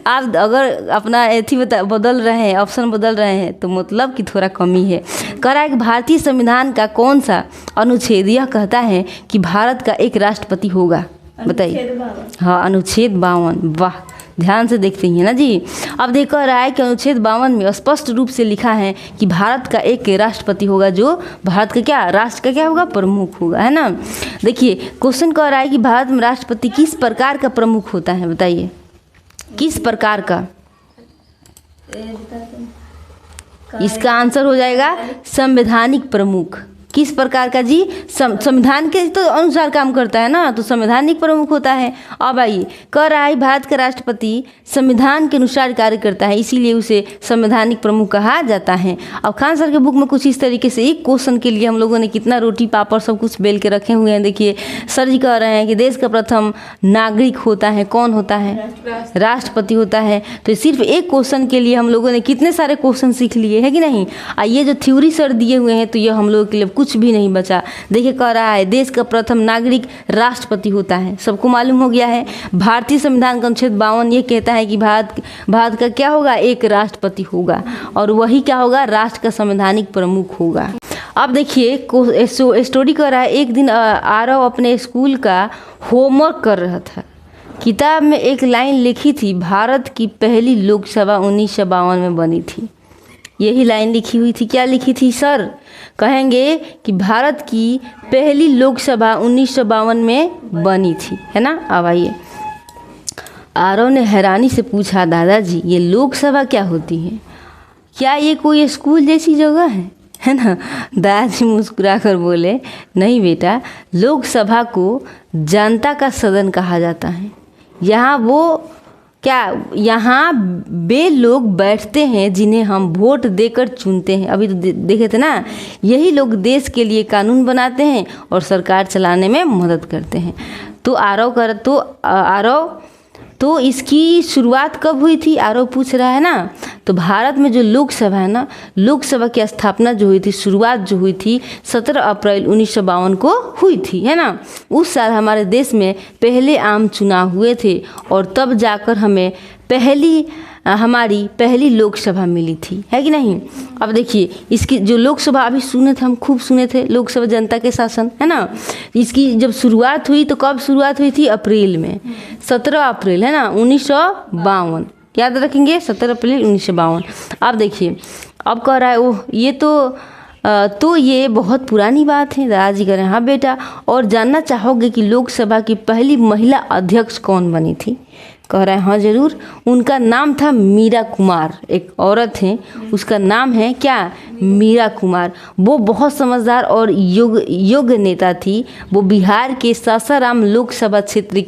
आप अगर अपना एथी बदल रहे हैं, ऑप्शन बदल रहे हैं, तो मतलब कि थोड़ा कमी है। कह रहा है कि भारतीय संविधान का कौन सा अनुच्छेद यह कहता है कि भारत का एक राष्ट्रपति होगा? बताइए। हाँ, अनुच्छेद 52। वाह, ध्यान से देखते हैं ना जी। अब देख रहा है कि अनुच्छेद 52 में स्पष्ट रूप से लिखा है कि भारत का एक राष्ट्रपति होगा जो भारत का क्या? राष्ट्र का क्या होगा? प्रमुख होगा, है ना। देखिए क्वेश्चन कह रहा है कि भारत में राष्ट्रपति किस प्रकार का प्रमुख होता है? बताइए किस प्रकार का? इसका आंसर हो जाएगा संवैधानिक प्रमुख। किस प्रकार का जी? संविधान के तो अनुसार काम करता है ना, तो संवैधानिक प्रमुख होता है। अब आइए, कह रहा है भारत का राष्ट्रपति संविधान के अनुसार कार्य करता है, इसीलिए उसे संवैधानिक प्रमुख कहा जाता है। अब खान सर के बुक में कुछ इस तरीके से एक क्वेश्चन के लिए हम लोगों ने कितना रोटी पापड़ सब कुछ बेल के रखे हुए हैं। देखिए सर जी कह रहे हैं कि देश का प्रथम नागरिक होता है, कौन होता है? राष्ट्रपति होता है। तो सिर्फ एक क्वेश्चन के लिए हम लोगों ने कितने सारे क्वेश्चन सीख लिए है कि नहीं। ये जो थ्योरी सर दिए हुए हैं तो ये हम लोगों के लिए कुछ भी नहीं बचा। देखिए कह रहा है देश का प्रथम नागरिक राष्ट्रपति होता है, सबको मालूम हो गया है। भारतीय संविधान का अनुच्छेद 52 ये कहता है कि भारत का क्या होगा? एक राष्ट्रपति होगा, और वही क्या होगा? राष्ट्र का संवैधानिक प्रमुख होगा। अब देखिए स्टोरी कर रहा है, एक दिन आरव अपने स्कूल का होमवर्क कर रहा था। किताब में एक लाइन लिखी थी, भारत की पहली लोकसभा 1952 में बनी थी। यही लाइन लिखी हुई थी। क्या लिखी थी सर? कहेंगे कि भारत की पहली लोकसभा 1952 में बनी थी, है ना। अब आइए, आरव ने हैरानी से पूछा, दादाजी ये लोकसभा क्या होती है? क्या ये कोई स्कूल जैसी जगह है ना। दादाजी मुस्कुरा कर बोले, नहीं बेटा, लोकसभा को जनता का सदन कहा जाता है। यहाँ वे लोग बैठते हैं जिन्हें हम वोट देकर चुनते हैं। अभी तो देखे थे ना, यही लोग देश के लिए कानून बनाते हैं और सरकार चलाने में मदद करते हैं। तो आरव तो इसकी शुरुआत कब हुई थी? आरव पूछ रहा है ना। तो भारत में जो लोकसभा है ना, लोकसभा की स्थापना जो हुई थी, शुरुआत जो हुई थी 17 अप्रैल 1952 को हुई थी, है ना। उस साल हमारे देश में पहले आम चुनाव हुए थे और तब जाकर हमें हमारी पहली लोकसभा मिली थी, है कि नहीं। अब देखिए इसकी जो लोकसभा अभी सुने थे, हम खूब सुने थे, लोकसभा जनता के शासन, है ना। इसकी जब शुरुआत हुई तो कब शुरुआत हुई थी? अप्रैल में, 17 अप्रैल, है ना, 1952। याद रखेंगे, 17 अप्रैल 1952। अब देखिए, अब कह रहा है ओह ये तो ये बहुत पुरानी बात है। दादाजी कह रहे हैं हाँ बेटा, और जानना चाहोगे कि लोकसभा की पहली महिला अध्यक्ष कौन बनी थी? कह रहा है हाँ ज़रूर, उनका नाम था मीरा कुमार। एक औरत है, उसका नाम है क्या? मीरा कुमार। वो बहुत समझदार और योग्य नेता थी। वो बिहार के सासाराम लोकसभा क्षेत्र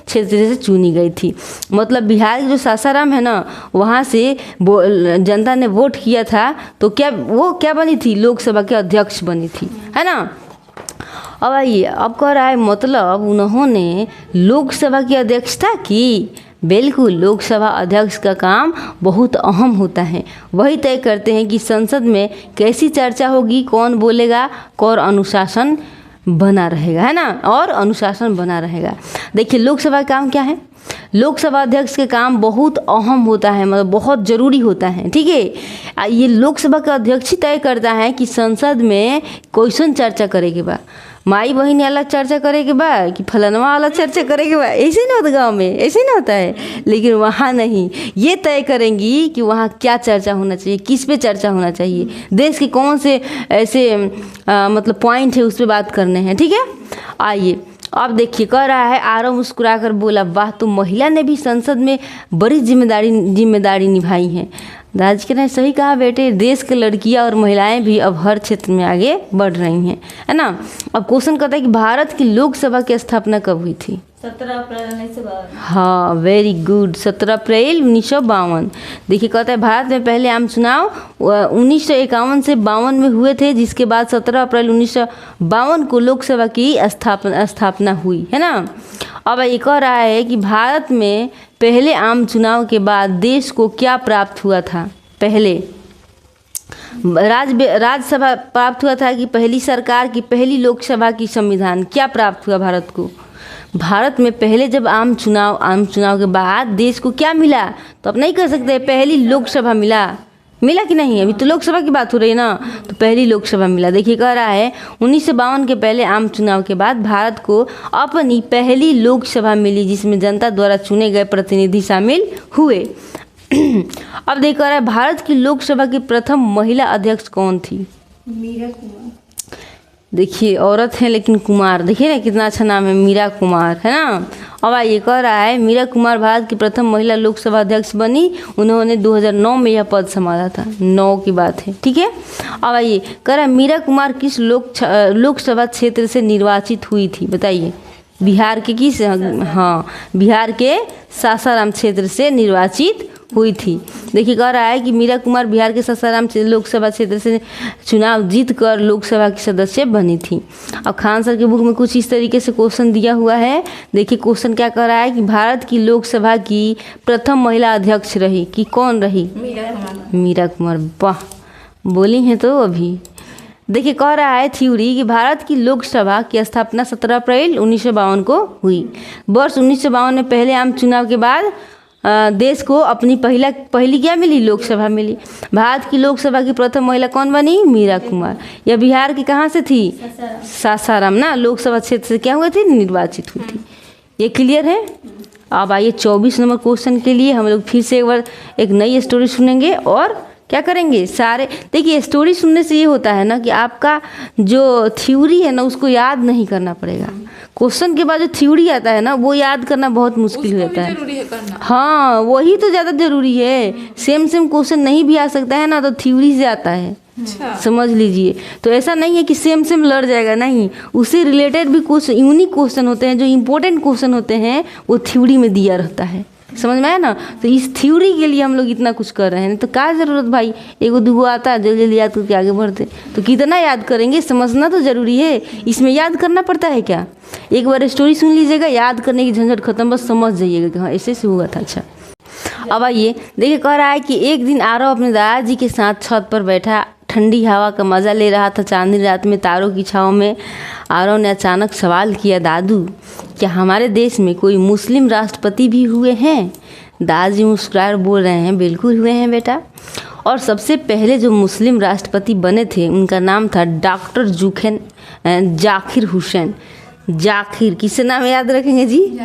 से चुनी गई थी। मतलब बिहार के जो सासाराम है ना, वहाँ से जनता ने वोट किया था, तो वो क्या बनी थी? लोकसभा के अध्यक्ष बनी थी, है ना। अब आइए, अब कह रहा है मतलब उन्होंने लोकसभा की अध्यक्षता की। बिल्कुल, लोकसभा अध्यक्ष का काम बहुत अहम होता है। वही तय करते हैं कि संसद में कैसी चर्चा होगी, कौन बोलेगा, और अनुशासन बना रहेगा, है ना, और अनुशासन बना रहेगा। देखिए लोकसभा का काम क्या है? लोकसभा अध्यक्ष के काम बहुत अहम होता है, मतलब बहुत ज़रूरी होता है, ठीक है। ये लोकसभा का अध्यक्ष ही तय करता है कि संसद में क्वेश्चन चर्चा करेगी बा, माई बहन अलग चर्चा करेगी बा कि फलनवा अलग चर्चा करेगी बा। ऐसे नहीं होता गाँव में, ऐसे नहीं होता है, लेकिन वहाँ नहीं। ये तय करेंगी कि वहाँ क्या चर्चा होना चाहिए, किस पे चर्चा होना चाहिए, देश के कौन से ऐसे मतलब पॉइंट है उस पर बात करने हैं, ठीक है। आइए अब देखिए, कह रहा है आरव मुस्कुरा कर बोला, वाह, तो महिला ने भी संसद में बड़ी जिम्मेदारी निभाई है। दादाजी कह रहे हैं सही कहा बेटे, देश के लड़कियां और महिलाएं भी अब हर क्षेत्र में आगे बढ़ रही हैं, है ना। अब क्वेश्चन कहता है कि भारत की लोकसभा की स्थापना कब हुई थी? 17 अप्रैल 1952। हाँ, वेरी गुड, 17 अप्रैल 1952। देखिए कहता है भारत में पहले आम चुनाव 1951 से 52 में हुए थे, जिसके बाद 17 अप्रैल 1952 को लोकसभा की स्थापना हुई, है ना। अब ये कह रहा है कि भारत में पहले आम चुनाव के बाद देश को क्या प्राप्त हुआ था? पहले राज्यसभा प्राप्त हुआ था कि पहली सरकार की पहली लोकसभा की संविधान? क्या प्राप्त हुआ भारत को? भारत में पहले जब आम चुनाव के बाद देश को क्या मिला? तो अब नहीं कह सकते पहली लोकसभा मिला कि नहीं, अभी तो लोकसभा की बात हो रही है ना, तो पहली लोकसभा मिला। देखिए कह रहा है 1952 के पहले आम चुनाव के बाद भारत को अपनी पहली लोकसभा मिली, जिसमें जनता द्वारा चुने गए प्रतिनिधि शामिल हुए। अब देख रहा है भारत की लोकसभा की प्रथम महिला अध्यक्ष कौन थी? मीरा कुमार। देखिए औरत है लेकिन कुमार, देखिए ना कितना अच्छा नाम है, मीरा कुमार, है ना। अब आइए कह रहा है मीरा कुमार भारत की प्रथम महिला लोकसभा अध्यक्ष बनी, उन्होंने 2009 में यह पद संभाला था, 9 की बात है, ठीक है। अब आइए कह रहा है मीरा कुमार किस लोकसभा क्षेत्र से निर्वाचित हुई थी, बताइए। बिहार के किस, हाँ बिहार के सासाराम क्षेत्र से निर्वाचित हुई थी। देखिए कह रहा है कि मीरा कुमार बिहार के सासाराम लोकसभा क्षेत्र से चुनाव जीत कर लोकसभा की सदस्य बनी थी। अब खान सर के बुक में कुछ इस तरीके से क्वेश्चन दिया हुआ है। देखिए क्वेश्चन क्या कह रहा है कि भारत की लोकसभा की प्रथम महिला अध्यक्ष रही कि कौन रही? मीरा कुमार। वाह, बोली हैं तो अभी। देखिए कह रहा है थ्योरी कि भारत की लोकसभा की स्थापना 17 अप्रैल 1952 को हुई। वर्ष 1952 में पहले आम चुनाव के बाद देश को अपनी पहली क्या मिली? लोकसभा मिली। भारत की लोकसभा की प्रथम महिला कौन बनी? मीरा कुमार। यह बिहार की कहाँ से थी? सासाराम ना, लोकसभा क्षेत्र से क्या हुए थे? निर्वाचित हुई थी। ये क्लियर है। अब आइए 24 नंबर क्वेश्चन के लिए हम लोग फिर से एक बार एक नई स्टोरी सुनेंगे और क्या करेंगे सारे। देखिए स्टोरी सुनने से ये होता है ना कि आपका जो थ्योरी है ना उसको याद नहीं करना पड़ेगा। क्वेश्चन के बाद जो थ्योरी आता है ना वो याद करना बहुत मुश्किल हो जाता है। जरूरी है करना। हाँ वही तो ज़्यादा जरूरी है। सेम क्वेश्चन नहीं भी आ सकता है ना तो थ्योरी से आता है। अच्छा। समझ लीजिए। तो ऐसा नहीं है कि सेम लड़ जाएगा, नहीं, उससे रिलेटेड भी कुछ यूनिक क्वेश्चन होते हैं, जो इम्पोर्टेंट क्वेश्चन होते हैं वो थ्योरी में दिया रहता है। समझ में आया ना। तो इस थ्योरी के लिए हम लोग इतना कुछ कर रहे हैं, तो क्या ज़रूरत भाई, एगो दूगो आता है जल्दी जल्दी याद करके आगे बढ़ते, तो कितना याद करेंगे, समझना तो ज़रूरी है। इसमें याद करना पड़ता है क्या? एक बार स्टोरी सुन लीजिएगा, याद करने की झंझट खत्म, बस समझ जाइएगा कि हाँ ऐसे हुआ था। अच्छा अब आइए देखिए कह रहा है कि एक दिन आरव अपने दादाजी के साथ छत पर बैठा ठंडी हवा का मज़ा ले रहा था। चांदनी रात में तारों की छाँव में आरव ने अचानक सवाल किया, दादू क्या हमारे देश में कोई मुस्लिम राष्ट्रपति भी हुए हैं? दादाजी मुस्कुराकर बोल रहे हैं, बिल्कुल हुए हैं बेटा। और सबसे पहले जो मुस्लिम राष्ट्रपति बने थे उनका नाम था डॉक्टर जाकिर हुसैन। जाकिर किससे नाम याद रखेंगे जी?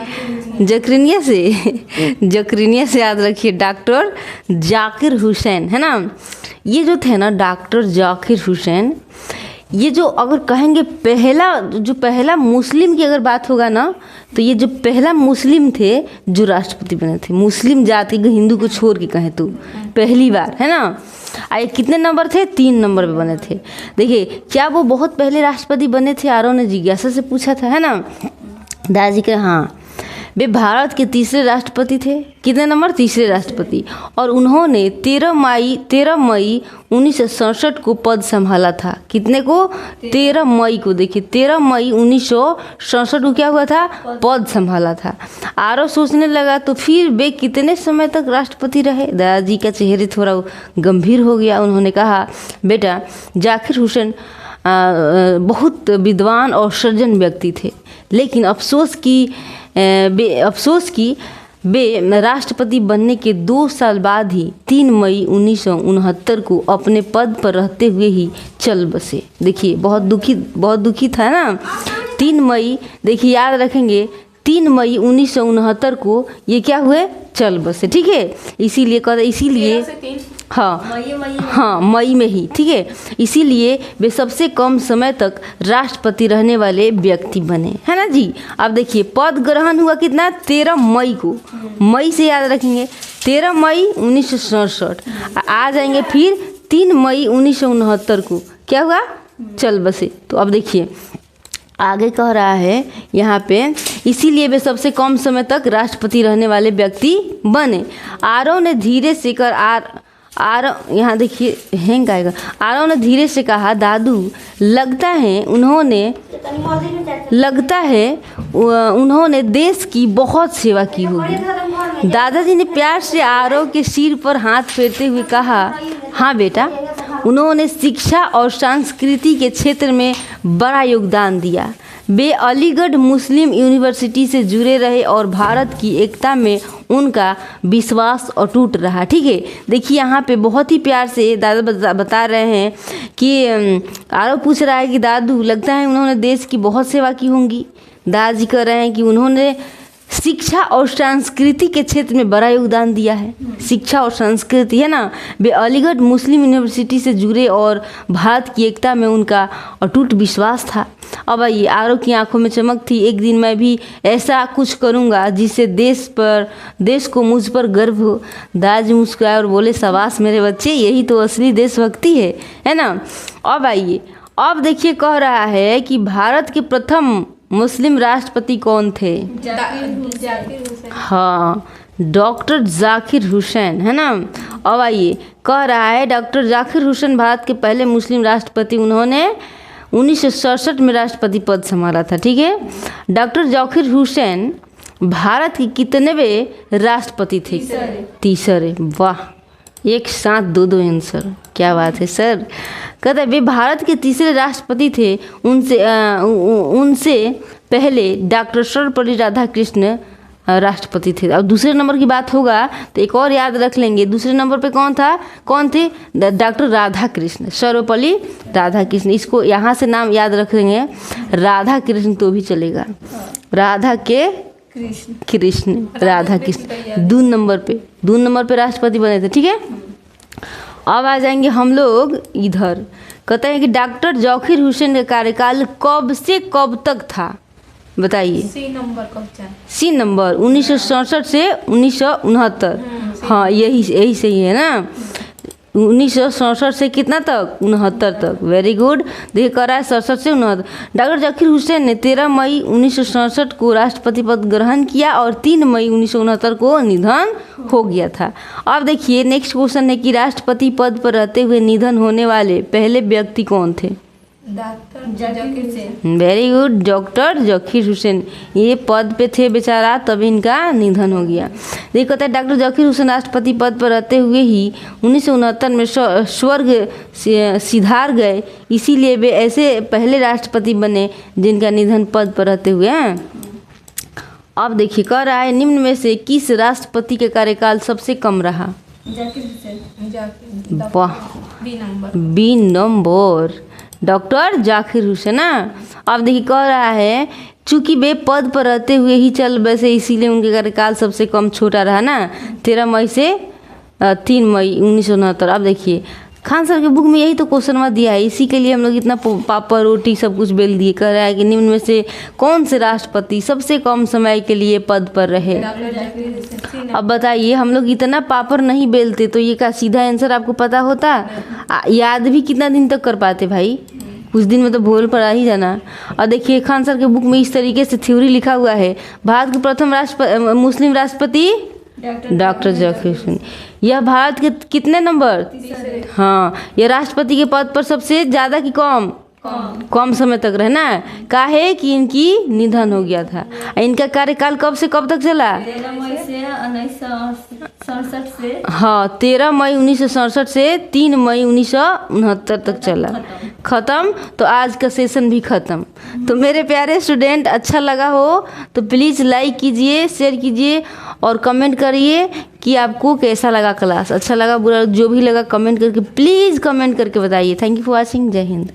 जकरिनिया से। जकरिनिया से याद रखिए, डॉक्टर जाकिर हुसैन, है ना। ये जो थे ना डॉक्टर जाकिर हुसैन, ये जो अगर कहेंगे पहला मुस्लिम की अगर बात होगा ना तो ये जो पहला मुस्लिम थे जो राष्ट्रपति बने थे, मुस्लिम जाति के, हिंदू को छोड़ के कहें तो पहली बार, है ना। आए कितने नंबर थे? 3 नंबर पे बने थे। देखिए क्या वो बहुत पहले राष्ट्रपति बने थे? आरव ने जिज्ञासा से पूछा था, है ना। दादाजी कहे हाँ, वे भारत के तीसरे राष्ट्रपति थे। कितने नंबर? तीसरे राष्ट्रपति। और उन्होंने 13 मई 1967 को पद संभाला था। कितने को? 13 मई को। देखिए 13 मई 1967 को क्या हुआ था? पद संभाला था। आरव सोचने लगा तो फिर वे कितने समय तक राष्ट्रपति रहे? दादाजी का चेहरे थोड़ा गंभीर हो गया। उन्होंने कहा, बेटा जाकिर हुसैन बहुत विद्वान और सज्जन व्यक्ति थे, लेकिन अफसोस की वे राष्ट्रपति बनने के 2 साल बाद ही 3 मई 1969 को अपने पद पर रहते हुए ही चल बसे। देखिए बहुत दुखी था ना। 3 मई, देखिए याद रखेंगे, 3 मई 1969 को ये क्या हुए? चल बसे, ठीक है। इसीलिए हाँ मई में ही, ठीक है। इसीलिए वे सबसे कम समय तक राष्ट्रपति रहने वाले व्यक्ति बने, है ना जी। अब देखिए पद ग्रहण हुआ कितना? 13 मई को। मई से याद रखेंगे 13 मई 1967। आ जाएंगे फिर 3 मई 1969 को क्या हुआ? चल बसे। तो अब देखिए आगे कह रहा है यहाँ पे, इसीलिए वे सबसे कम समय तक राष्ट्रपति रहने वाले व्यक्ति बने। आरव ने धीरे से यहाँ देखिए हैंग आएगा। आरव ने धीरे से कहा, दादू लगता है उन्होंने देश की बहुत सेवा की होगी। दादाजी ने प्यार से आरव के सिर पर हाथ फेरते हुए कहा, हाँ बेटा, उन्होंने शिक्षा और संस्कृति के क्षेत्र में बड़ा योगदान दिया। वे अलीगढ़ मुस्लिम यूनिवर्सिटी से जुड़े रहे और भारत की एकता में उनका विश्वास अटूट रहा। ठीक है, देखिए यहाँ पे बहुत ही प्यार से दादा बता रहे हैं कि आरव पूछ रहा है कि दादू लगता है उन्होंने देश की बहुत सेवा की होंगी। दादाजी कह रहे हैं कि उन्होंने शिक्षा और संस्कृति के क्षेत्र में बड़ा योगदान दिया है। शिक्षा और संस्कृति है ना, वे अलीगढ़ मुस्लिम यूनिवर्सिटी से जुड़े और भारत की एकता में उनका अटूट विश्वास था। अब आइए, आरव की आंखों में चमक थी, एक दिन मैं भी ऐसा कुछ करूंगा जिससे देश को मुझ पर गर्व हो। दादाजी मुस्कुराए और बोले, शाबाश मेरे बच्चे, यही तो असली देशभक्ति है ना। अब आइए, अब देखिए, कह रहा है कि भारत के प्रथम मुस्लिम राष्ट्रपति कौन थे? जाकिर हुसैन। हाँ, डॉक्टर जाकिर हुसैन, है ना। अब आइए, कह रहा है डॉक्टर जाकिर हुसैन भारत के पहले मुस्लिम राष्ट्रपति, उन्होंने 1967 में राष्ट्रपति पद संभाला था। ठीक है, डॉक्टर जाकिर हुसैन भारत के कितनेवें राष्ट्रपति थे? तीसरे। वाह, एक साथ दो आंसर, क्या बात है सर। कहते हैं वे भारत के तीसरे राष्ट्रपति थे। उनसे पहले डॉक्टर सर्वपल्ली राधाकृष्ण राष्ट्रपति थे। अब दूसरे नंबर की बात होगा तो एक और याद रख लेंगे, दूसरे नंबर पे कौन थे? डॉक्टर राधाकृष्ण, सर्वपल्ली राधाकृष्ण। इसको यहाँ से नाम याद रख लेंगे, राधाकृष्ण तो भी चलेगा, राधा के कृष्ण, राधा कृष्ण। दूसरे नंबर पे राष्ट्रपति बने थे। ठीक है, अब आ जाएंगे हम लोग इधर। कहते हैं कि डॉक्टर जाकिर हुसैन का कार्यकाल कब से कब तक था? बताइए। सी नंबर 1967 से 1969। हाँ, यही सही है ना। 1967 से कितना तक? 69 तक। Very good. देखिए, कह रहा है 67 से 69। डॉक्टर जाकिर हुसैन ने 13 मई 1967 को राष्ट्रपति पद ग्रहण किया और 3 मई 1969 को निधन हो गया था। अब देखिए, नेक्स्ट क्वेश्चन है कि राष्ट्रपति पद पर रहते हुए निधन होने वाले पहले व्यक्ति कौन थे? Doctor Zakir Hussain. Very good, doctor Zakir Hussain. ये पद पे थे बेचारा, तभी इनका निधन हो गया। देखो, कहता है डॉक्टर जाकिर हुसैन राष्ट्रपति पद पर रहते हुए ही 1969 में स्वर्ग सिधार गए, इसीलिए वे ऐसे पहले राष्ट्रपति बने जिनका निधन पद पर रहते हुए हैं। अब देखिए, कह रहा है निम्न में से किस राष्ट्रपति का कार्यकाल सबसे कम रहा? जाकिर हुसैन। वाह, B number, doctor Zakir Hussain ना। अब देखिए, कह रहा है चूंकि वे पद पर रहते हुए ही चल बसे, इसीलिए उनके कार्यकाल सबसे कम छोटा रहा ना, 13 मई से 3 मई 1969। अब देखिए, खान सर के बुक में यही तो क्वेश्चन में दिया है, इसी के लिए हम लोग इतना पापड़ रोटी सब कुछ बेल दिए। कह रहा है कि निम्न में से कौन से राष्ट्रपति सबसे कम समय के लिए पद पर रहे? अब बताइए, हम लोग इतना पापड़ नहीं बेलते तो ये का सीधा आंसर आपको पता होता? याद भी कितना दिन तक कर पाते भाई? कुछ दिन में तो भूल पड़ा ही जाना। और देखिए, खान सर के बुक में इस तरीके से थ्योरी लिखा हुआ है, भारत के प्रथम मुस्लिम राष्ट्रपति डॉक्टर जाकिर हुसैन। यह भारत के कितने नंबर? हाँ, यह राष्ट्रपति के पद पर सबसे ज़्यादा कि कम समय तक रहे ना, काहे कि इनकी निधन हो गया था। इनका कार्यकाल कब से कब तक चला? 13 मई से 1967 से। हाँ, 13 मई 1967 से 3 मई 1969 तक चला। ख़त्म। तो आज का सेशन भी ख़त्म। तो मेरे प्यारे स्टूडेंट, अच्छा लगा हो तो प्लीज़ लाइक कीजिए, शेयर कीजिए और कमेंट करिए कि आपको कैसा लगा क्लास। अच्छा लगा, बुरा, जो भी लगा कमेंट करके प्लीज़ कमेंट करके बताइए। Thank you for watching. जय हिंद।